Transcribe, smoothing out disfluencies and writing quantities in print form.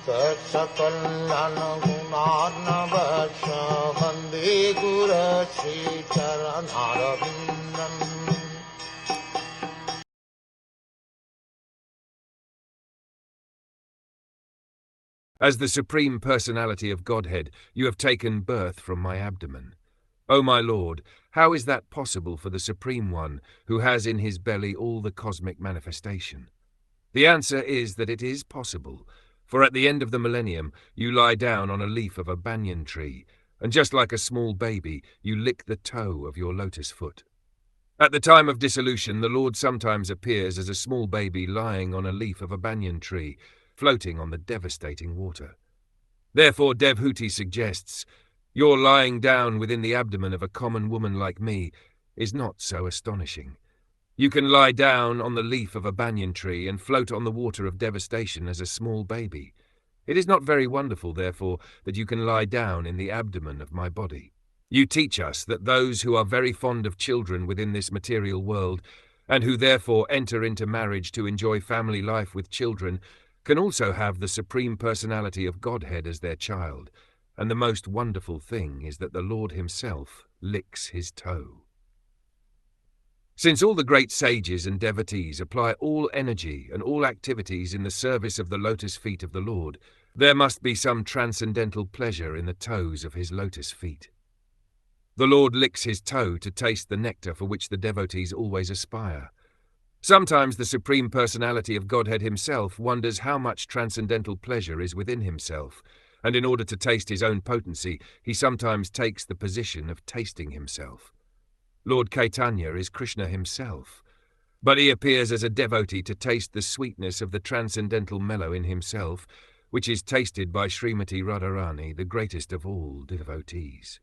Saksakalyan gunarnavasya Vande Guru Sri Charanarvindam. As the Supreme Personality of Godhead, you have taken birth from my abdomen. O my Lord, how is that possible for the Supreme One, who has in his belly all the cosmic manifestation? The answer is that it is possible, for at the end of the millennium, you lie down on a leaf of a banyan tree, and just like a small baby, you lick the toe of your lotus foot. At the time of dissolution, the Lord sometimes appears as a small baby lying on a leaf of a banyan tree, floating on the devastating water. Therefore, Devhuti suggests, your lying down within the abdomen of a common woman like me is not so astonishing. You can lie down on the leaf of a banyan tree and float on the water of devastation as a small baby. It is not very wonderful, therefore, that you can lie down in the abdomen of my body. You teach us that those who are very fond of children within this material world, and who therefore enter into marriage to enjoy family life with children, can also have the Supreme Personality of Godhead as their child, and the most wonderful thing is that the Lord himself licks his toe. Since all the great sages and devotees apply all energy and all activities in the service of the lotus feet of the Lord, there must be some transcendental pleasure in the toes of his lotus feet. The Lord licks his toe to taste the nectar for which the devotees always aspire. Sometimes the Supreme Personality of Godhead himself wonders how much transcendental pleasure is within himself, and in order to taste his own potency, he sometimes takes the position of tasting himself. Lord Caitanya is Krishna himself, but he appears as a devotee to taste the sweetness of the transcendental mellow in himself, which is tasted by Srimati Radharani, the greatest of all devotees.